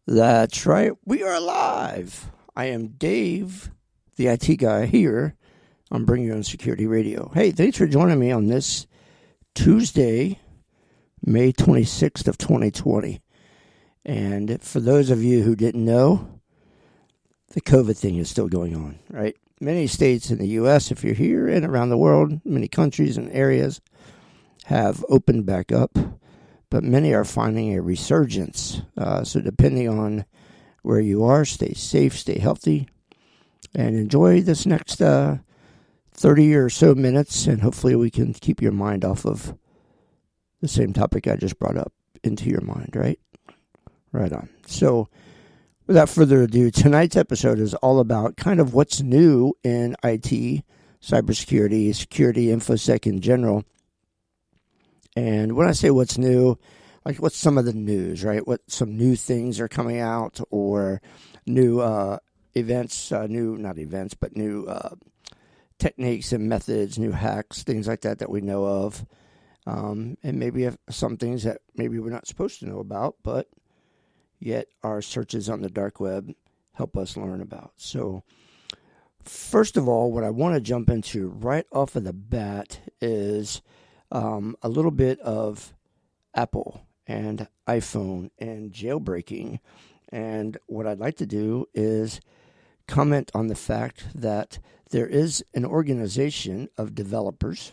That's right. We are live. I am Dave, the IT guy here on Bring Your Own Security Radio. Hey, thanks for joining me on this Tuesday, May 26th of 2020. And for those of you who didn't know, the COVID thing is still going on, right? Many states in the U.S., if you're here and around the world, many countries and areas have opened back up, but many are finding a resurgence. So depending on where you are, stay safe, stay healthy, and enjoy this next 30 or so minutes, and hopefully we can keep your mind off of the same topic I just brought up into your mind, right? Right on. So without further ado, tonight's episode is all about kind of what's new in IT, cybersecurity, security, infosec in general. And when I say what's new, like what's some of the news, right? What some new things are coming out, or new events, new techniques and methods, new hacks, things like that we know of. And maybe some things that maybe we're not supposed to know about, but yet our searches on the dark web help us learn about. So first of all, what I want to jump into right off of the bat is a little bit of Apple and iPhone and jailbreaking. And what I'd like to do is comment on the fact that there is an organization of developers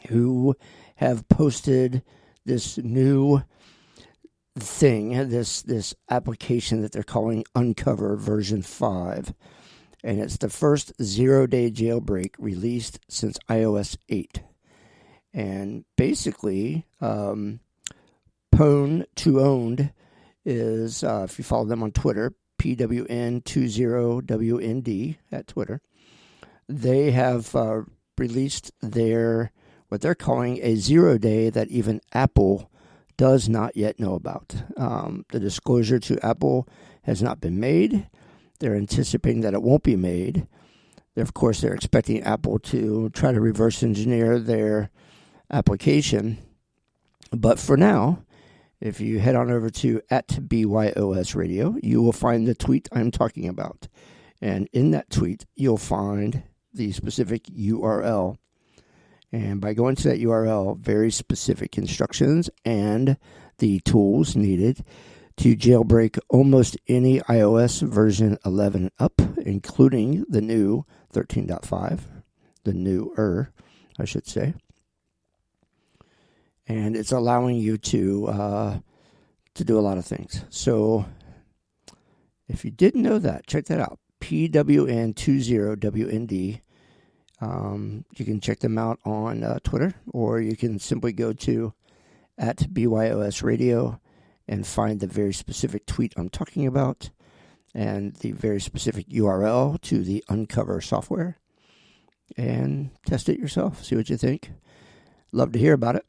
who have posted this new thing, this application that they're calling Uncover version 5. And it's the first zero-day jailbreak released since iOS 8. And basically, Pwn2Owned is, if you follow them on Twitter, PWN20WND at Twitter, they have released what they're calling a 0 day that even Apple does not yet know about. The disclosure to Apple has not been made. They're anticipating that it won't be made. Of course, they're expecting Apple to try to reverse engineer their application. But for now, if you head on over to @BYOS Radio, you will find the tweet I'm talking about. And in that tweet, you'll find the specific URL. And by going to that URL, very specific instructions and the tools needed to jailbreak almost any iOS version 11 and up, including the new 13.5, the newer, I should say. And it's allowing you to do a lot of things. So if you didn't know that, check that out. PWN20WND. You can check them out on Twitter, or you can simply go to @BYOS Radio and find the very specific tweet I'm talking about and the very specific URL to the Uncover software, and test it yourself. See what you think. Love to hear about it.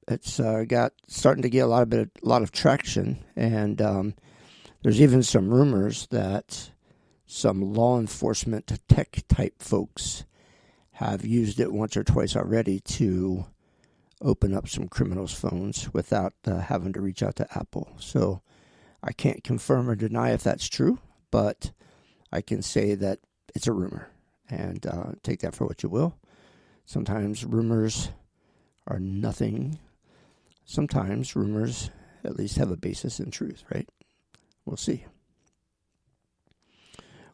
It's starting to get a lot of traction, and there's even some rumors that some law enforcement tech type folks have used it once or twice already to open up some criminals' phones without having to reach out to Apple. So I can't confirm or deny if that's true, but I can say that it's a rumor, and take that for what you will. Sometimes rumors are nothing. Sometimes rumors at least have a basis in truth, right? We'll see.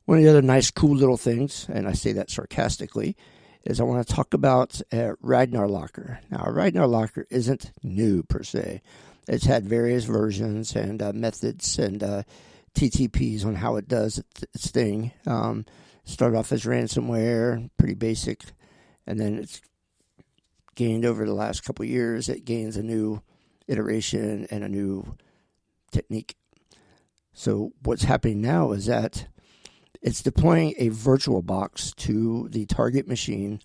One of the other nice, cool little things, and I say that sarcastically, is I want to talk about Ragnar Locker. Now, Ragnar Locker isn't new per se. It's had various versions and methods and TTPs on how it does its thing. Started off as ransomware, pretty basic, and then it's gained over the last couple of years. It gains a new iteration and a new technique. So what's happening now is that it's deploying a virtual box to the target machine,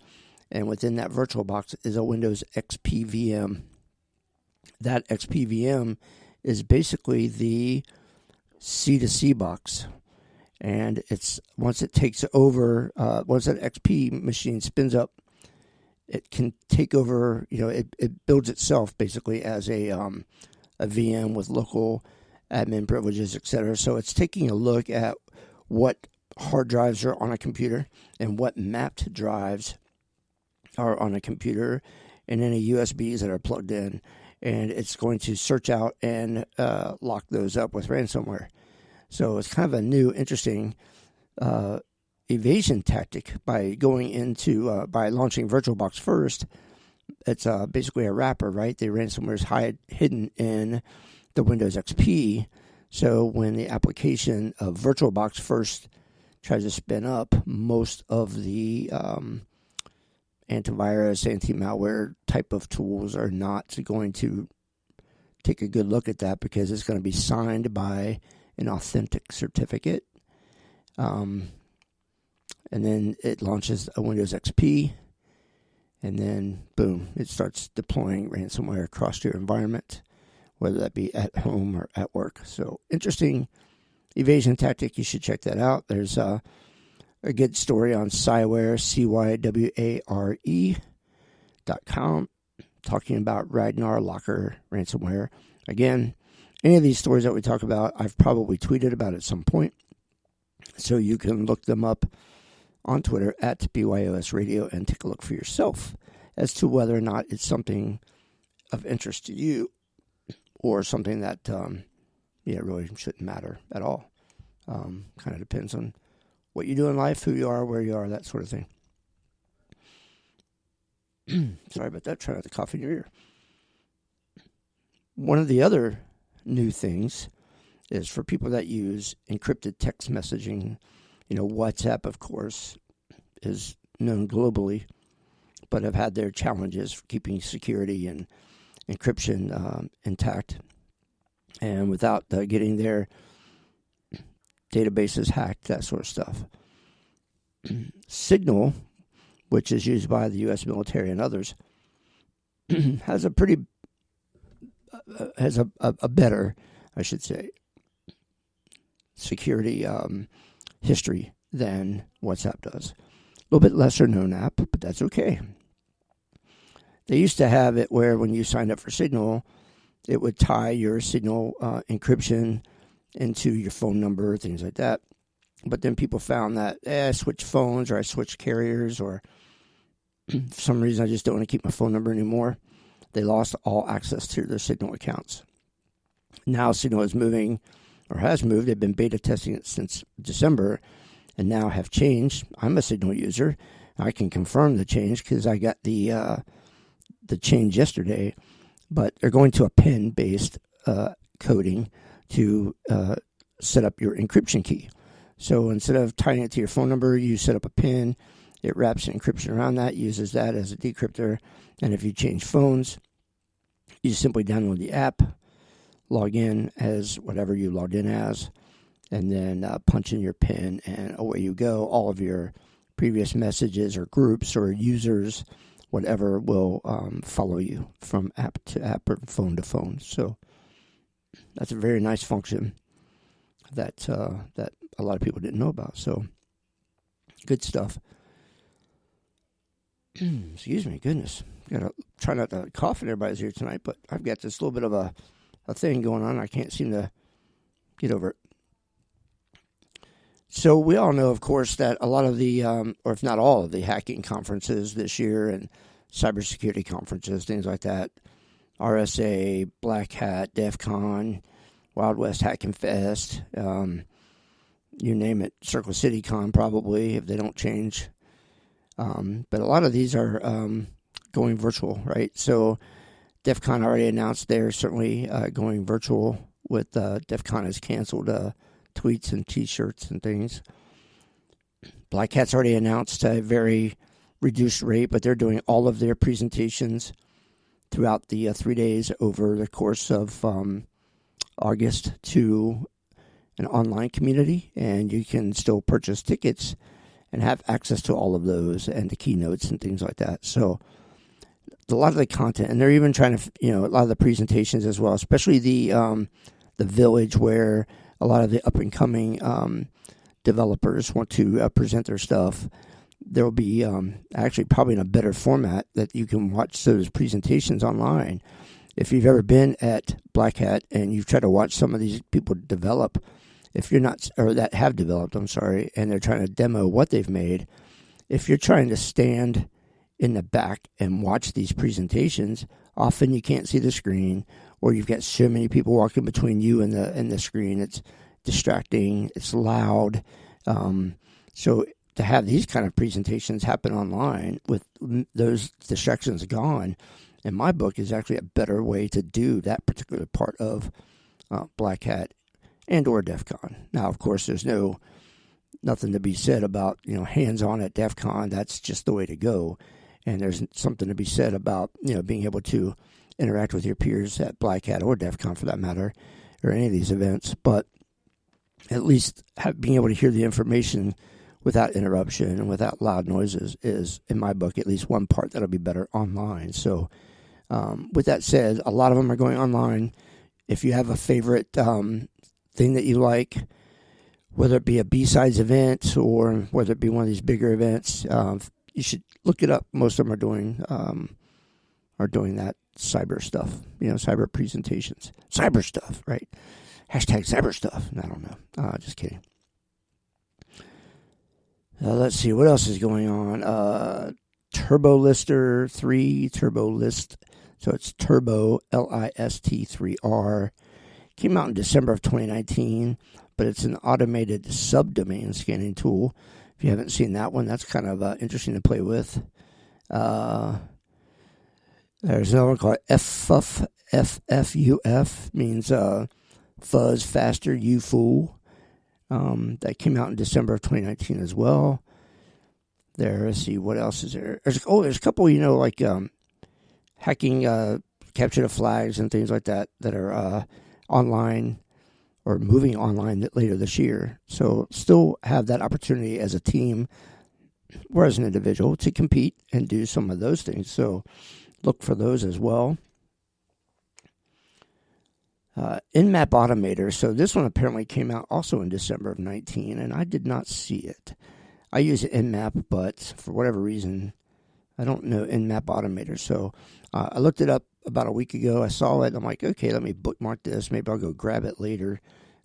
and within that virtual box is a Windows XP VM. That XP VM is basically the C2C box, and it's once it takes over, once that XP machine spins up, it can take over. It builds itself basically as a VM with local admin privileges, etc. So it's taking a look at what hard drives are on a computer and what mapped drives are on a computer and any USBs that are plugged in. And it's going to search out and lock those up with ransomware. So it's kind of a new, interesting evasion tactic by going into by launching VirtualBox first. It's basically a wrapper, right? The ransomware is hidden in the Windows XP. So when the application of VirtualBox first tries to spin up, most of the antivirus, anti-malware type of tools are not going to take a good look at that because it's going to be signed by an authentic certificate. And then it launches a Windows XP, and then boom, it starts deploying ransomware across your environment, whether that be at home or at work. So interesting evasion tactic. You should check that out. There's a good story on Cyware, CYWARE.com, talking about Ragnar Locker ransomware. Again, any of these stories that we talk about, I've probably tweeted about at some point. So you can look them up on Twitter at BYOS Radio and take a look for yourself as to whether or not it's something of interest to you or something that really shouldn't matter at all. Kind of depends on what you do in life, who you are, where you are, that sort of thing. Sorry about that. Try not to cough in your ear. One of the other new things is for people that use encrypted text messaging. WhatsApp, of course, is known globally, but have had their challenges for keeping security and encryption intact, and without getting their databases hacked, that sort of stuff. Signal, which is used by the U.S. military and others, has a better, I should say, security history than WhatsApp does. A little bit lesser known app, but that's okay. They used to have it where when you signed up for Signal, it would tie your Signal encryption into your phone number, things like that. But then people found that I switched phones or I switched carriers, or for some reason I just don't want to keep my phone number anymore. They lost all access to their Signal accounts. Now Signal is moving, or has moved. They've been beta testing it since December, and now have changed. I'm a Signal user. I can confirm the change because I got the change yesterday. But they're going to a PIN-based coding to set up your encryption key. So instead of tying it to your phone number, you set up a PIN. It wraps an encryption around that, uses that as a decryptor. And if you change phones, you simply download the app, log in as whatever you logged in as, and then punch in your PIN, and away you go. All of your previous messages or groups or users, whatever, will follow you from app to app or phone to phone. So that's a very nice function that a lot of people didn't know about. So good stuff. Excuse me, goodness. Gotta try not to cough in everybody's ear tonight, but I've got this little bit of a thing going on. I can't seem to get over it. So we all know, of course, that a lot of the, or if not all of the hacking conferences this year and cybersecurity conferences, things like that, RSA, Black Hat, DEF CON, Wild West Hacking Fest, you name it, Circle City Con probably, if they don't change. But a lot of these are going virtual, right? So DEF CON already announced they're certainly going virtual with DEF CON has canceled tweets and T-shirts and things. Black Hat's already announced a very reduced rate, but they're doing all of their presentations throughout the 3 days over the course of August to an online community, and you can still purchase tickets and have access to all of those and the keynotes and things like that. So a lot of the content, and they're even trying to, a lot of the presentations as well, especially the village where a lot of the up-and-coming developers want to present their stuff. There will be actually probably in a better format that you can watch those presentations online if you've ever been at Black Hat and you've tried to watch some of these people develop, if you're not, or that have developed, I'm sorry, and they're trying to demo what they've made, if you're trying to stand in the back and watch these presentations, often you can't see the screen, or you've got so many people walking between you and the screen. It's distracting. It's loud. So to have these kind of presentations happen online with those distractions gone, in my book, is actually a better way to do that particular part of Black Hat and or DEF CON. Now, of course, there's nothing to be said about hands-on at DEF CON. That's just the way to go. And there's something to be said about being able to interact with your peers at Black Hat or DEF CON for that matter, or any of these events. But at least being able to hear the information without interruption and without loud noises is, in my book, at least one part that'll be better online. So with that said, a lot of them are going online. If you have a favorite thing that you like, whether it be a B-Sides event or whether it be one of these bigger events, you should look it up. Most of them are doing that cyber stuff, cyber presentations, cyber stuff, right? Hashtag cyber stuff. I don't know. Just kidding. Let's see what else is going on. Turbo Lister 3, Turbo List. So it's Turbo LIST 3R. Came out in December of 2019, but it's an automated subdomain scanning tool. If you haven't seen that one, that's kind of interesting to play with. There's another one called FFUF, means fuzz faster, you fool. That came out in December of 2019 as well. Let's see, what else is there? There's a couple, like hacking capture the flags and things like that are online or moving online later this year. So still have that opportunity as a team or as an individual to compete and do some of those things. So look for those as well. In-map Automator. So this one apparently came out also in December of 19, and I did not see it. I use in-map, but for whatever reason, I don't know in-map Automator. So I looked it up about a week ago. I saw it. I'm like, okay, let me bookmark this. Maybe I'll go grab it later.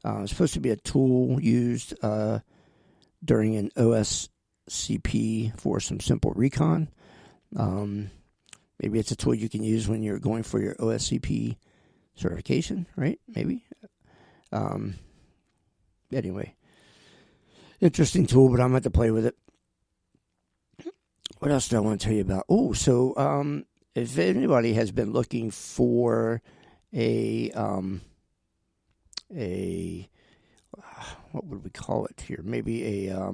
It's supposed to be a tool used during an OSCP for some simple recon. Maybe it's a tool you can use when you're going for your OSCP certification, right? Maybe. Anyway, interesting tool, but I'm going to have to play with it. What else do I want to tell you about? Oh, so if anybody has been looking for a what would we call it here? Maybe a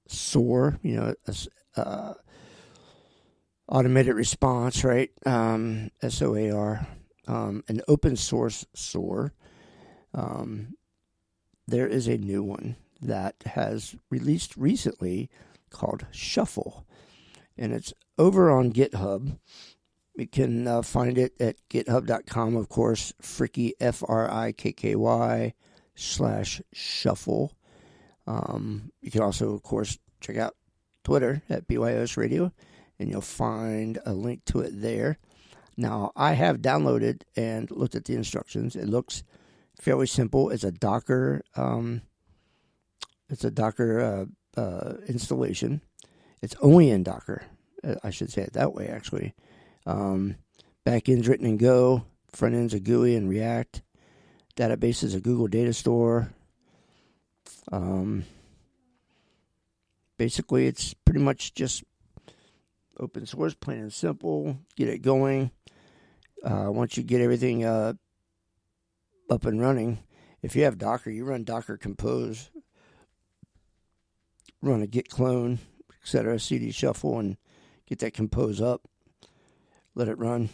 SOAR, automated response, right? SOAR, an open source SOAR. There is a new one that has released recently called Shuffle, and it's over on GitHub. You can find it at github.com, of course, Frikky, FRIKKY/Shuffle. You can also, of course, check out Twitter at BYOS Radio, and you'll find a link to it there. Now, I have downloaded and looked at the instructions. It looks fairly simple. It's a Docker. Installation. It's only in Docker. I should say it that way, actually. Back end's written in Go. Front end's a GUI and React. Database is a Google Data Store. Basically, it's pretty much just open source, plain and simple. Get it going. Once you get everything up and running, if you have Docker, you run Docker Compose, run a git clone, etc., cd shuffle, and get that Compose up. Let it run.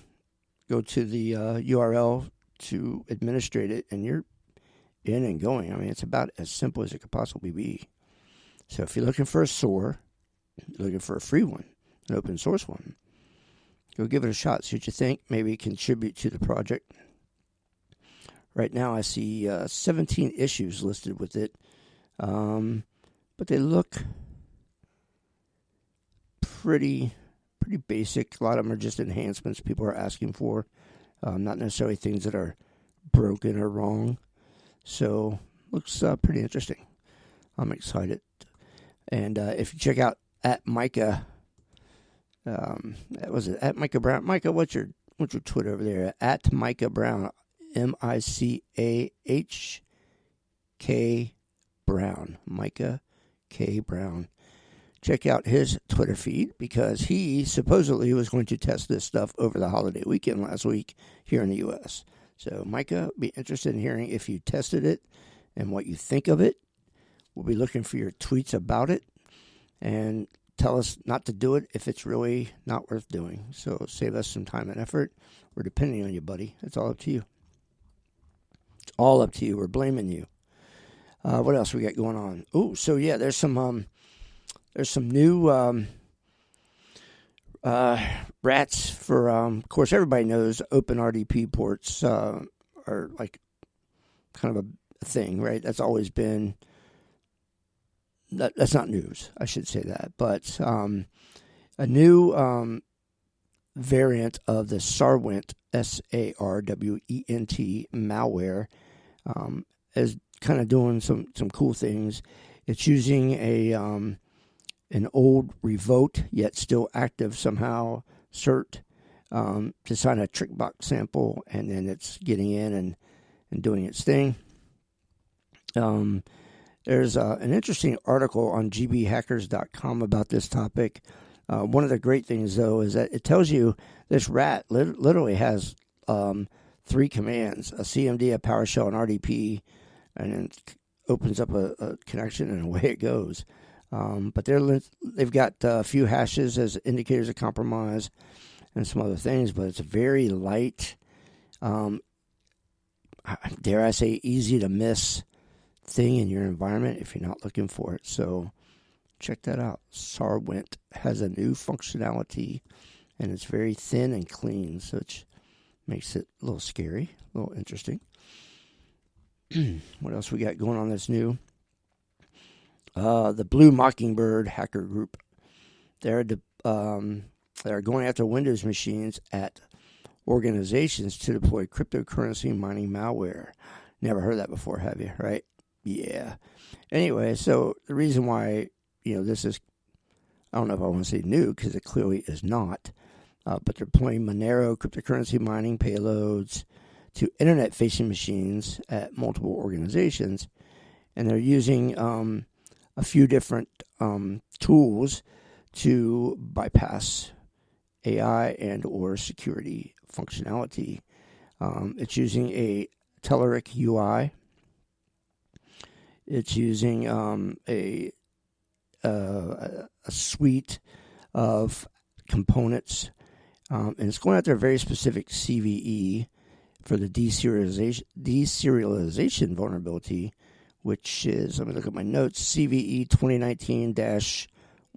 Go to the URL to administrate it, and you're in and going. I mean, it's about as simple as it could possibly be. So if you're looking for a SOAR, you're looking for a free one, an open source one, go give it a shot. See what you think. Maybe contribute to the project. Right now I see 17 issues listed with it, but they look pretty pretty basic. A lot of them are just enhancements people are asking for, not necessarily things that are broken or wrong. So looks pretty interesting. I'm excited. And if you check out at Micah, was it at Micah Brown? Micah, what's your Twitter over there? At Micah Brown, MICAHK Brown, Micah K. Brown. Check out his Twitter feed because he supposedly was going to test this stuff over the holiday weekend last week here in the U.S. So, Micah, be interested in hearing if you tested it and what you think of it. We'll be looking for your tweets about it and tell us not to do it if it's really not worth doing. So, save us some time and effort. We're depending on you, buddy. It's all up to you. It's all up to you. We're blaming you. What else we got going on? Oh, so yeah, there's some new rats for. Of course, everybody knows OpenRDP ports are like kind of a thing, right? That's always been. That's not news. I should say that, but a new variant of the Sarwent SARWENT malware is kind of doing some cool things. It's using an old revoked yet still active somehow cert to sign a trick box sample, and then it's getting in and doing its thing. There's an interesting article on gbhackers.com about this topic. One of the great things, though, is that it tells you this rat literally has 3 commands: a CMD, a PowerShell, an RDP, and then opens up a connection, and away it goes. But they've got a few hashes as indicators of compromise and some other things, but it's a very light, dare I say, easy to miss thing in your environment if you're not looking for it. So check that out. Sarwent has a new functionality, and it's very thin and clean, so it makes it a little scary, a little interesting. What else we got going on that's new? The Blue Mockingbird hacker group. They're going after Windows machines at organizations to deploy cryptocurrency mining malware. Never heard that before, have you? Right? Yeah. Anyway, so the reason why this is, I don't know if I want to say new because it clearly is not, but they're deploying Monero cryptocurrency mining payloads to internet-facing machines at multiple organizations, and they're using a few different tools to bypass AI and or security functionality. It's using a Telerik UI. It's using a suite of components, and it's going after a very specific CVE for the deserialization vulnerability, which is, let me look at my notes, CVE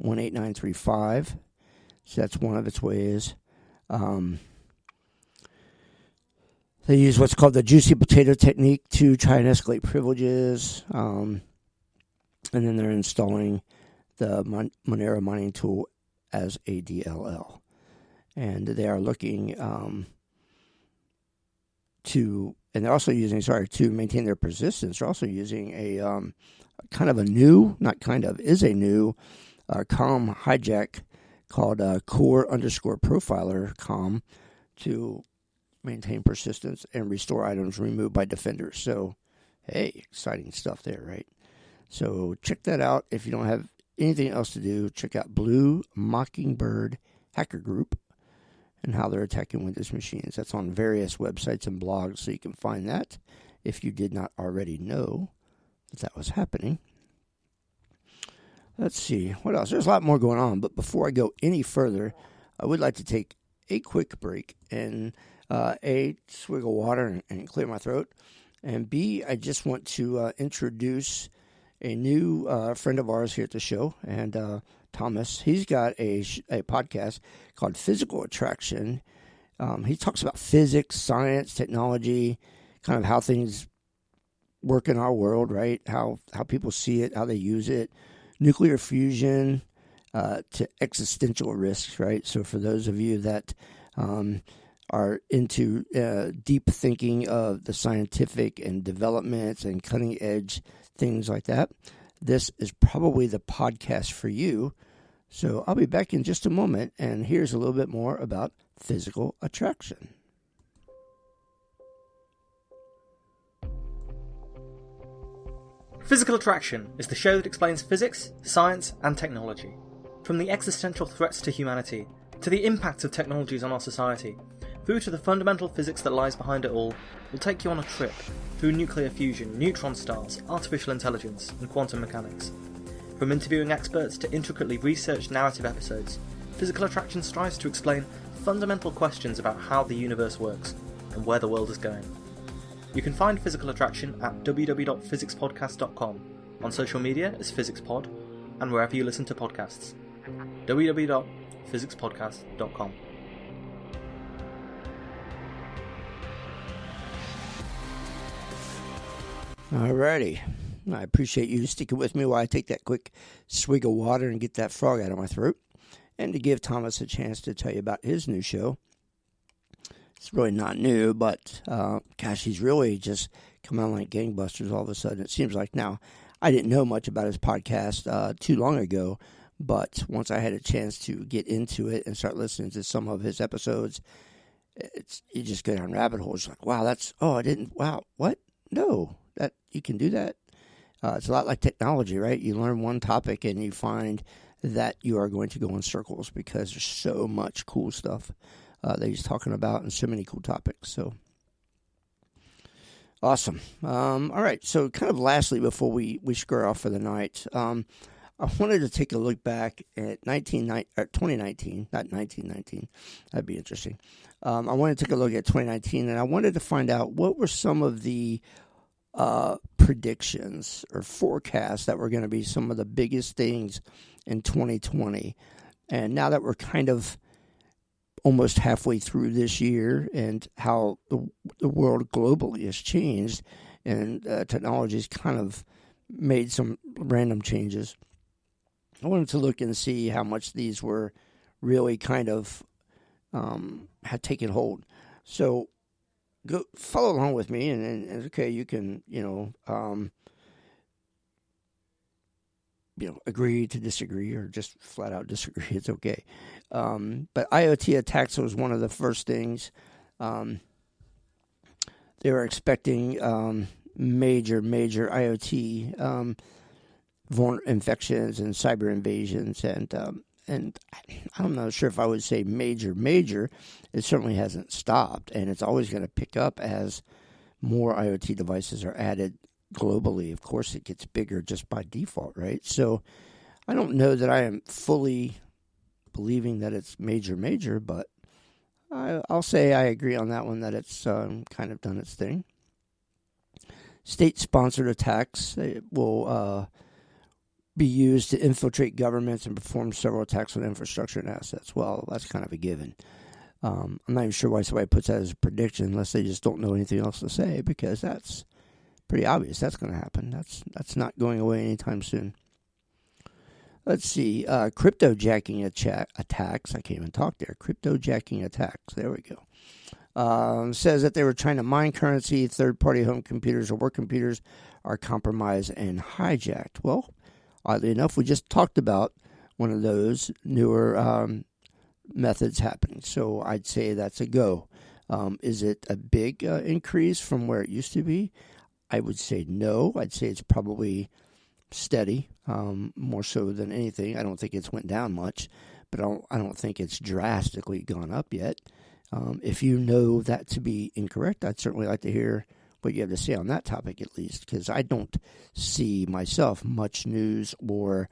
2019-18935. So that's one of its ways. They use what's called the juicy potato technique to try and escalate privileges. And then they're installing the Monero mining tool as a DLL. And they are looking to maintain their persistence. They're also using a new COM hijack called core_profiler COM to maintain persistence and restore items removed by defenders. So, hey, exciting stuff there, right? So check that out. If you don't have anything else to do, check out Blue Mockingbird Hacker Group and how they're attacking Windows machines. That's on various websites and blogs, so you can find that if you did not already know that was happening. Let's see, what else? There's a lot more going on, but before I go any further, I would like to take a quick break and A, swig of water and clear my throat, and B, I just want to introduce a new friend of ours here at the show, and Thomas. He's got a podcast called Physical Attraction. He talks about physics, science, technology, kind of how things work in our world, right? How people see it, how they use it, nuclear fusion, to existential risks, right? So for those of you that are into deep thinking of the scientific and developments and cutting edge things like that, this is probably the podcast for you. So I'll be back in just a moment, and here's a little bit more about physical attraction. Physical Attraction is the show that explains physics, science, and technology. From the existential threats to humanity, to the impact of technologies on our society, through to the fundamental physics that lies behind it all, we'll take you on a trip through nuclear fusion, neutron stars, artificial intelligence, and quantum mechanics. From interviewing experts to intricately researched narrative episodes, Physical Attraction strives to explain fundamental questions about how the universe works and where the world is going. You can find Physical Attraction at www.physicspodcast.com, on social media as PhysicsPod, and wherever you listen to podcasts. www.physicspodcast.com. Alrighty. I appreciate you sticking with me while I take that quick swig of water and get that frog out of my throat, and to give Thomas a chance to tell you about his new show. It's really not new, but gosh, he's really just come out like gangbusters all of a sudden. It seems like now. I didn't know much about his podcast too long ago, but once I had a chance to get into it and start listening to some of his episodes, you just go down rabbit holes. Like, wow, what? No, that you can do that. It's a lot like technology, right? You learn one topic and you find that you are going to go in circles because there's so much cool stuff that he's talking about and so many cool topics. So awesome. All right. So kind of lastly, before we square off for the night, I wanted to take a look back at 2019, not 1919. That'd be interesting. I wanted to take a look at 2019, and I wanted to find out what were some of the predictions or forecasts that were going to be some of the biggest things in 2020. And now that we're kind of almost halfway through this year and how the world globally has changed and technology has kind of made some random changes, I wanted to look and see how much these were really kind of had taken hold. So go follow along with me, and okay, you can agree to disagree or just flat out disagree. It's okay. But IoT attacks was one of the first things. They were expecting major IoT infections and cyber invasions, and I'm not sure if I would say major. It certainly hasn't stopped, and it's always going to pick up as more IoT devices are added globally. Of course, it gets bigger just by default, right? So I don't know that I am fully believing that it's major, but I'll say I agree on that one, that it's kind of done its thing. State-sponsored attacks will be used to infiltrate governments and perform several attacks on infrastructure and assets. Well, that's kind of a given. I'm not even sure why somebody puts that as a prediction unless they just don't know anything else to say, because that's pretty obvious that's going to happen. That's not going away anytime soon. Let's see. Cryptojacking attacks. I can't even talk there. Cryptojacking attacks. There we go. Says that they were trying to mine currency. Third-party home computers or work computers are compromised and hijacked. Well, oddly enough, we just talked about one of those newer methods happening. So I'd say that's a go. Is it a big increase from where it used to be? I would say no. I'd say it's probably steady, more so than anything. I don't think it's went down much, but I don't think it's drastically gone up yet. If you know that to be incorrect, I'd certainly like to hear what you have to say on that topic, at least, because I don't see myself much news or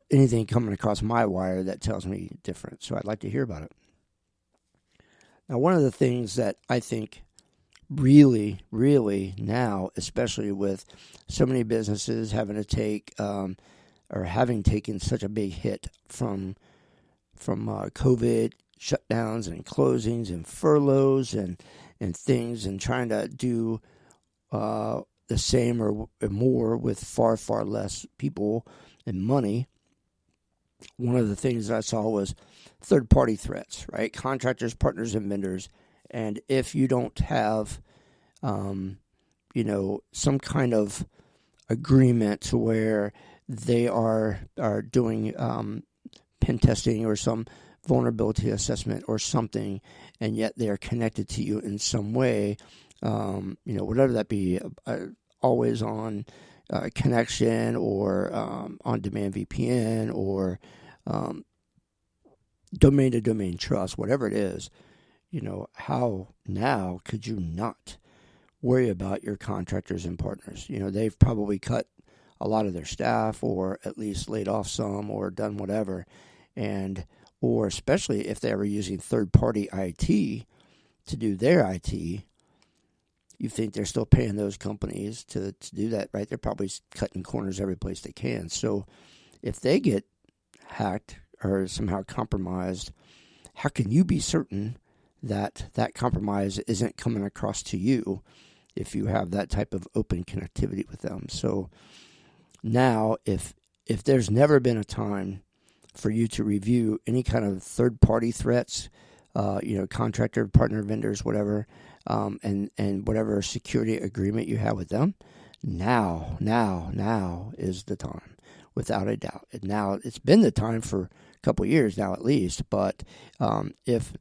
anything coming across my wire that tells me different. So I'd like to hear about it. Now, one of the things that I think really now, especially with so many businesses having to take or having taken such a big hit from COVID shutdowns and closings and furloughs and things, and trying to do the same or more with far less people and money, one of the things that I saw was third-party threats, right? Contractors, partners, and vendors. And if you don't have, some kind of agreement to where they are doing pen testing or some vulnerability assessment or something, and yet they are connected to you in some way, whatever that be, always on connection or on-demand VPN or domain-to-domain trust, whatever it is, how now could you not worry about your contractors and partners? They've probably cut a lot of their staff or at least laid off some or done whatever. Or especially if they were using third-party IT to do their IT, you think they're still paying those companies to do that, right? They're probably cutting corners every place they can. So if they get hacked or somehow compromised, how can you be certain that that compromise isn't coming across to you if you have that type of open connectivity with them? So now, if there's never been a time for you to review any kind of third-party threats, contractor, partner, vendors, whatever, and whatever security agreement you have with them, now is the time, without a doubt. Now, it's been the time for a couple of years now at least, but if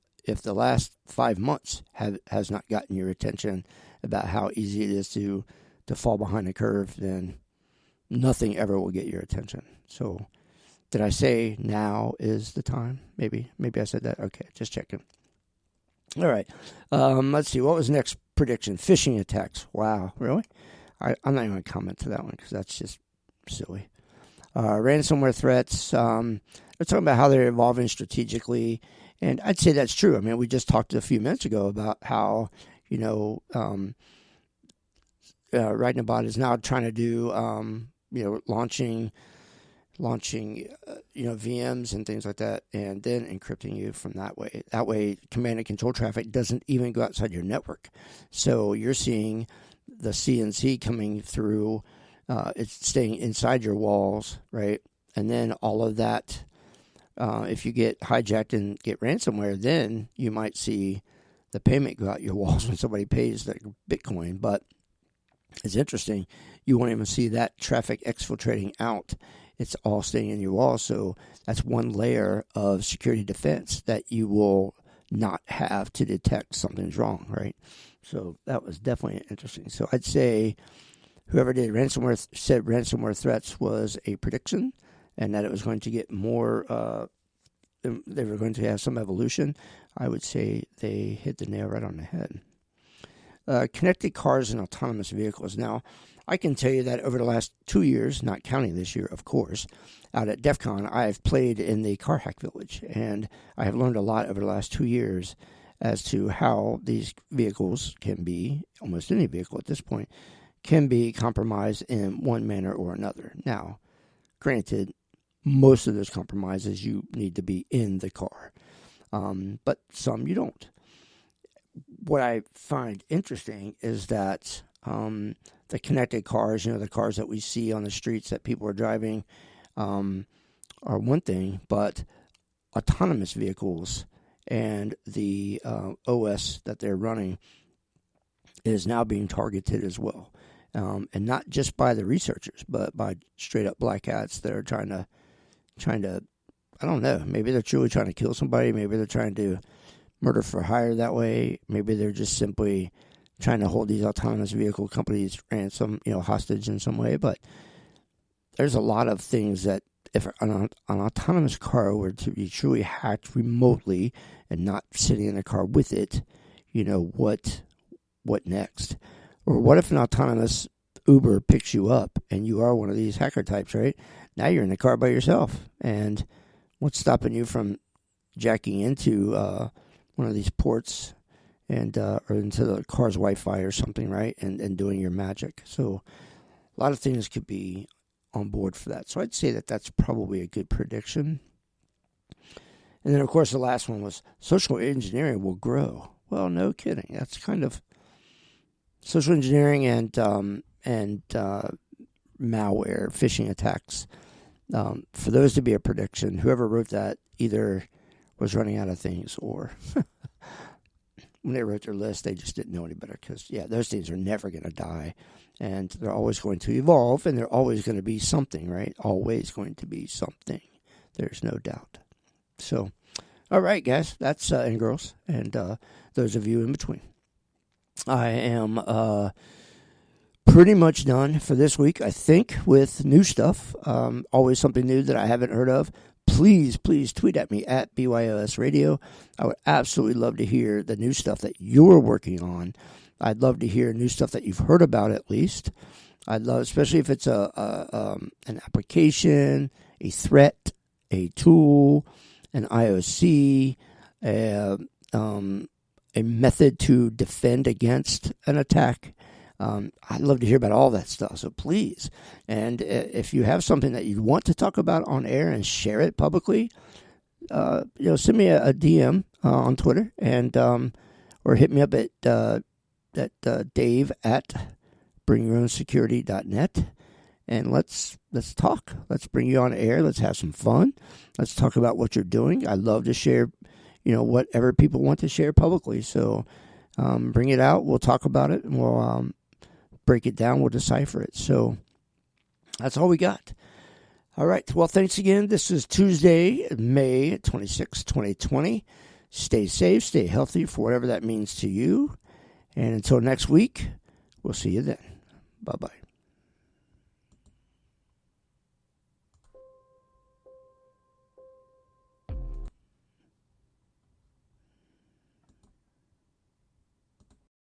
the last 5 months has not gotten your attention about how easy it is to fall behind the curve, then nothing ever will get your attention. So did I say now is the time? Maybe I said that. Okay, just checking. All right. Let's see. What was the next prediction? Phishing attacks. Wow, really? I'm not even going to comment to that one because that's just silly. Ransomware threats. They're talking about how they're evolving strategically, and I'd say that's true. I mean, we just talked a few minutes ago about how WritingAbot is now trying to do launching VMs and things like that, and then encrypting you from that way. That way, command and control traffic doesn't even go outside your network. So you're seeing the CNC coming through. It's staying inside your walls, right? And then all of that, if you get hijacked and get ransomware, then you might see the payment go out your walls when somebody pays their Bitcoin. But it's interesting. You won't even see that traffic exfiltrating out. It's all staying in your wall. So that's one layer of security defense that you will not have to detect something's wrong, right? So that was definitely interesting. So I'd say whoever did ransomware said ransomware threats was a prediction and that it was going to get more, they were going to have some evolution. I would say they hit the nail right on the head. Connected cars and autonomous vehicles. Now, I can tell you that over the last 2 years, not counting this year, of course, out at DEF CON, I have played in the car hack village, and I have learned a lot over the last 2 years as to how these vehicles can be, almost any vehicle at this point, can be compromised in one manner or another. Now, granted, most of those compromises you need to be in the car, but some you don't. What I find interesting is that the connected cars, the cars that we see on the streets that people are driving are one thing, but autonomous vehicles and the OS that they're running is now being targeted as well. And not just by the researchers, but by straight up black hats that are trying to, I don't know, maybe they're truly trying to kill somebody, maybe they're trying to murder for hire that way, maybe they're just simply trying to hold these autonomous vehicle companies ransom, hostage in some way. But there's a lot of things that if an autonomous car were to be truly hacked remotely and not sitting in a car with it, what next? Or what if an autonomous Uber picks you up and you are one of these hacker types, right? Now you're in the car by yourself. And what's stopping you from jacking into one of these ports and or into the car's Wi-Fi or something, right? And doing your magic. So a lot of things could be on board for that. So I'd say that that's probably a good prediction. And then, of course, the last one was social engineering will grow. Well, no kidding. That's kind of social engineering and malware, phishing attacks. For those to be a prediction, whoever wrote that either was running out of things or when they wrote their list, they just didn't know any better because, those things are never going to die, and they're always going to evolve, and they're always going to be something, right? Always going to be something. There's no doubt. So, all right, guys, that's and girls, and those of you in between. I am pretty much done for this week, I think, with new stuff. Always something new that I haven't heard of. Please tweet at me at BYOS Radio. I would absolutely love to hear the new stuff that you're working on. I'd love to hear new stuff that you've heard about at least. I'd love, especially if it's an application, a threat, a tool, an IOC, a method to defend against an attack. I'd love to hear about all that stuff, so please. And if you have something that you want to talk about on air and share it publicly, send me a DM on Twitter and or hit me up at Dave at bringyourown.security.net, and let's talk. Let's bring you on air. Let's have some fun. Let's talk about what you're doing. I love to share, whatever people want to share publicly. So bring it out. We'll talk about it, and we'll break it down. We'll decipher it. So that's all we got. All right. Well, thanks again. This is Tuesday, May 26, 2020. Stay safe, stay healthy for whatever that means to you. And until next week, we'll see you then. Bye-bye.